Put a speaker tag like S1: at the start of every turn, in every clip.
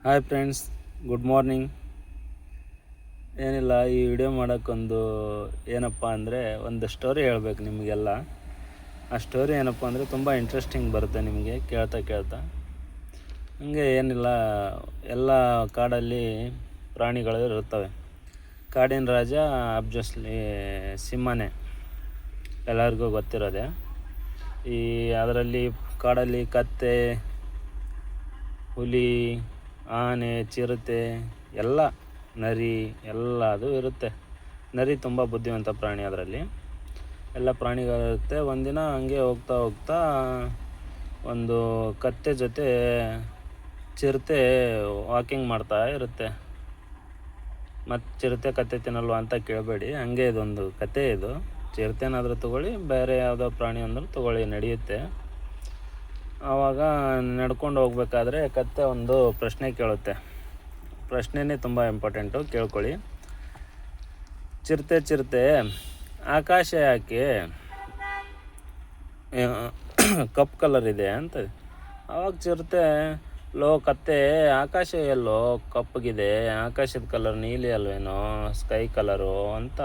S1: Hi friends, good morning. ಏನಿಲ್ಲ, ಈ video ಮಾಡೋಕ್ಕೊಂದು ಏನಪ್ಪ ಅಂದರೆ ಒಂದು ಸ್ಟೋರಿ ಹೇಳ್ಬೇಕು ನಿಮಗೆಲ್ಲ. ಆ ಸ್ಟೋರಿ ಏನಪ್ಪ ಅಂದರೆ ತುಂಬ ಇಂಟ್ರೆಸ್ಟಿಂಗ್ ಬರುತ್ತೆ ನಿಮಗೆ ಕೇಳ್ತಾ. ಹಂಗೆ ಏನಿಲ್ಲ, ಎಲ್ಲ ಕಾಡಲ್ಲಿ ಪ್ರಾಣಿಗಳು ಇರ್ತವೆ. ಕಾಡಿನ ರಾಜ ಅಬ್ಜಸ್ಲಿ ಸಿಂಹನೇ, ಎಲ್ಲರಿಗೂ ಗೊತ್ತಿರೋದೆ. ಅದರಲ್ಲಿ ಕಾಡಲ್ಲಿ ಕತ್ತೆ, ಹುಲಿ, ಆನೆ, ಚಿರತೆ, ಎಲ್ಲ ನರಿ ಎಲ್ಲ ಅದು ಇರುತ್ತೆ. ನರಿ ತುಂಬ ಬುದ್ಧಿವಂತ ಪ್ರಾಣಿ, ಅದರಲ್ಲಿ ಎಲ್ಲ ಪ್ರಾಣಿಗಳಿರುತ್ತೆ. ಒಂದಿನ ಹಂಗೆ ಹೋಗ್ತಾ ಒಂದು ಕತ್ತೆ ಜೊತೆ ಚಿರತೆ ವಾಕಿಂಗ್ ಮಾಡ್ತಾ ಇರುತ್ತೆ. ಮತ್ತು ಚಿರತೆ ಕತ್ತೆ ತಿನ್ನಲ್ವ ಅಂತ ಕೇಳಬೇಡಿ, ಹಂಗೆ ಇದೊಂದು ಕತೆ. ಇದು ಚಿರತೆನಾದರೂ ತೊಗೊಳ್ಳಿ, ಬೇರೆ ಯಾವುದೋ ಪ್ರಾಣಿ ಅಂದರೂ ತೊಗೊಳ್ಳಿ, ನಡೆಯುತ್ತೆ. ಆವಾಗ ನಡ್ಕೊಂಡು ಹೋಗ್ಬೇಕಾದ್ರೆ ಕತ್ತೆ ಒಂದು ಪ್ರಶ್ನೆ ಕೇಳುತ್ತೆ. ಪ್ರಶ್ನೆನೇ ತುಂಬ ಇಂಪಾರ್ಟೆಂಟು, ಕೇಳ್ಕೊಳ್ಳಿ. ಚಿರತೆ, ಆಕಾಶ ಯಾಕೆ ಕಪ್ಪು ಕಲರ್ ಇದೆ ಅಂತ. ಆವಾಗ ಚಿರತೆ, ಕತ್ತೆ, ಆಕಾಶ ಎಲ್ಲೋ ಕಪ್ಪಗಿದೆ, ಆಕಾಶದ ಕಲರ್ ನೀಲಿ ಅಲ್ವೇನೋ, ಸ್ಕೈ ಕಲರು ಅಂತ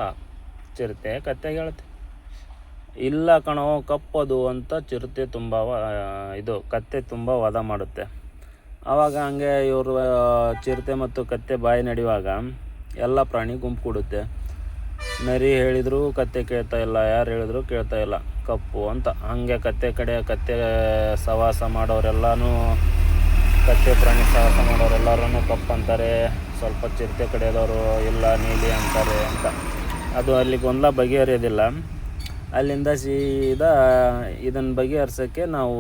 S1: ಚಿರತೆ ಕತ್ತೆಗೆ ಹೇಳುತ್ತೆ. ಇಲ್ಲ ಕಣೋ, ಕಪ್ಪದು ಅಂತ ಚಿರತೆ ಕತ್ತೆ ತುಂಬ ವಾದ ಮಾಡುತ್ತೆ. ಆವಾಗ ಹಂಗೆ ಇವರು ಚಿರತೆ ಮತ್ತು ಕತ್ತೆ ಬಾಯಿ ನಡೆಯುವಾಗ ಎಲ್ಲ ಪ್ರಾಣಿ ಗುಂಪು ಕೂಡುತ್ತೆ. ನರಿ ಹೇಳಿದ್ರು ಕತ್ತೆ ಕೇಳ್ತಾ ಇಲ್ಲ, ಯಾರು ಹೇಳಿದ್ರು ಕೇಳ್ತಾ ಇಲ್ಲ, ಕಪ್ಪು ಅಂತ. ಹಂಗೆ ಕತ್ತೆ ಸವಾಸ ಮಾಡೋರೆಲ್ಲನೂ, ಕತ್ತೆ ಪ್ರಾಣಿ ಸವಾಸ ಮಾಡೋರೆಲ್ಲರೂ ಕಪ್ಪು ಅಂತಾರೆ. ಸ್ವಲ್ಪ ಚಿರತೆ ಕಡೆಯದವರು ಇಲ್ಲ ನೀಲಿ ಅಂತಾರೆ ಅಂತ. ಅದು ಅಲ್ಲಿ ಗೊಂದಲ ಬಗೆಹರಿಯೋದಿಲ್ಲ. ಅಲ್ಲಿಂದ ಸೀದಾ ಇದನ್ನು ಬಗೆಹರಿಸೋಕ್ಕೆ ನಾವು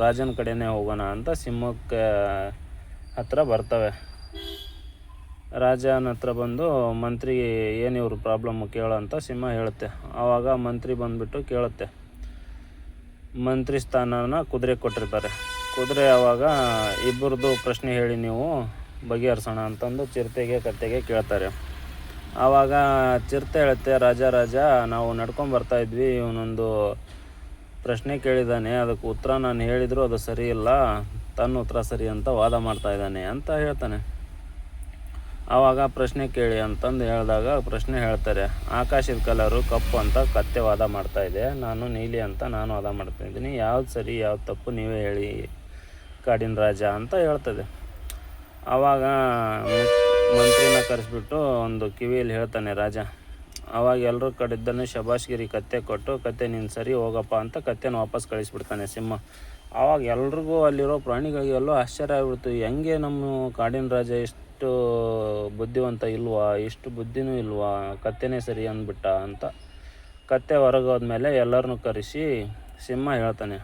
S1: ರಾಜನ ಕಡೆನೇ ಹೋಗೋಣ ಅಂತ ಸಿಂಹಕ್ಕೆ ಹತ್ರ ಬರ್ತವೆ. ರಾಜನ ಹತ್ರ ಬಂದು ಮಂತ್ರಿ, ಏನು ಇವರು ಪ್ರಾಬ್ಲಮ್ಮು ಕೇಳೋ ಅಂತ ಸಿಂಹ ಹೇಳುತ್ತೆ. ಆವಾಗ ಮಂತ್ರಿ ಬಂದುಬಿಟ್ಟು ಕೇಳುತ್ತೆ. ಮಂತ್ರಿ ಸ್ಥಾನನ ಕುದುರೆ ಕೊಟ್ಟಿರ್ತಾರೆ. ಕುದುರೆ ಆವಾಗ ಇಬ್ಬರದು ಪ್ರಶ್ನೆ ಹೇಳಿ ನೀವು ಬಗೆಹರಿಸೋಣ ಅಂತಂದು ಚಿರತೆಗೆ ಕತ್ತೆಗೆ ಕೇಳ್ತಾರೆ. ಆವಾಗ ಚಿರತೆ ಹೇಳುತ್ತೆ, ರಾಜ ನಾವು ನಡ್ಕೊಂಡು ಇದ್ವಿ, ಇವನೊಂದು ಪ್ರಶ್ನೆ ಕೇಳಿದ್ದಾನೆ, ಅದಕ್ಕೆ ಉತ್ತರ ನಾನು ಹೇಳಿದ್ರು ಅದು ಸರಿ ಇಲ್ಲ, ತನ್ನ ಉತ್ತರ ಸರಿ ಅಂತ ವಾದ ಮಾಡ್ತಾ ಇದ್ದಾನೆ ಅಂತ ಹೇಳ್ತಾನೆ. ಆವಾಗ ಪ್ರಶ್ನೆ ಕೇಳಿ ಅಂತಂದು ಹೇಳಿದಾಗ ಪ್ರಶ್ನೆ ಹೇಳ್ತಾರೆ. ಆಕಾಶದ ಕಲರು ಕಪ್ಪು ಅಂತ ಕತ್ತೆ ವಾದ ಮಾಡ್ತಾಯಿದೆ, ನಾನು ನೀಲಿ ಅಂತ ನಾನು ವಾದ ಮಾಡ್ತಾಯಿದ್ದೀನಿ, ಯಾವ್ದು ಸರಿ ಯಾವ್ದು ತಪ್ಪು ನೀವೇ ಹೇಳಿ ಕಾಡಿನ ರಾಜ ಅಂತ ಹೇಳ್ತದೆ. ಆವಾಗ ಮಂತ್ರಿನ ಕರೆಸ್ಬಿಟ್ಟು ಒಂದು ಕಿವಿಯಲ್ಲಿ ಹೇಳ್ತಾನೆ ರಾಜ. ಆವಾಗ ಎಲ್ಲರೂ ಕಡೆದ್ದನ್ನು ಶಬಾಷ್ಗಿರಿ ಕತ್ತೆ ಕೊಟ್ಟು, ಕತ್ತೆ ನೀನು ಸರಿ ಹೋಗಪ್ಪ ಅಂತ ಕತ್ತೆನ ವಾಪಸ್ ಕಳಿಸ್ಬಿಡ್ತಾನೆ ಸಿಂಹ. ಆವಾಗ ಎಲ್ರಿಗೂ ಅಲ್ಲಿರೋ ಪ್ರಾಣಿಗಳಿಗೆಲ್ಲೋ ಆಶ್ಚರ್ಯ ಆಗ್ಬಿಡ್ತು. ಹೆಂಗೆ ನಮ್ಮ ಕಾಡಿನ ರಾಜ ಇಷ್ಟು ಬುದ್ಧಿವಂತ ಇಲ್ವಾ, ಇಷ್ಟು ಬುದ್ಧಿನೂ ಇಲ್ವಾ, ಕತ್ತೆನೇ ಸರಿ ಅಂದ್ಬಿಟ್ಟ ಅಂತ. ಕತ್ತೆ ಹೊರಗೋದ್ಮೇಲೆ ಎಲ್ಲರನ್ನೂ ಕರೆಸಿ ಸಿಂಹ ಹೇಳ್ತಾನೆ,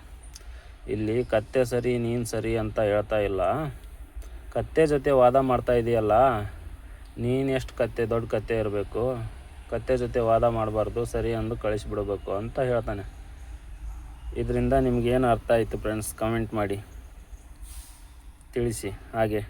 S1: ಇಲ್ಲಿ ಕತ್ತೆ ಸರಿ ನೀನು ಸರಿ ಅಂತ ಹೇಳ್ತಾ ಇಲ್ಲ, ಕತ್ತೆ ಜೊತೆ ವಾದ ಮಾಡ್ತಾ ಇದೆಯಲ್ಲ, ನೀನು ಎಷ್ಟು ದೊಡ್ಡ ಕತ್ತೆ ಇರಬೇಕು, ಕತ್ತೆ ಜೊತೆ ವಾದ ಮಾಡಬಾರ್ದು, ಸರಿ ಅಂದು ಕಳಿಸ್ಬಿಡಬೇಕು ಅಂತ ಹೇಳ್ತಾನೆ. ಇದರಿಂದ ನಿಮಗೇನು ಅರ್ಥ ಆಯಿತು ಫ್ರೆಂಡ್ಸ್, ಕಮೆಂಟ್ ಮಾಡಿ ತಿಳಿಸಿ. ಹಾಗೆ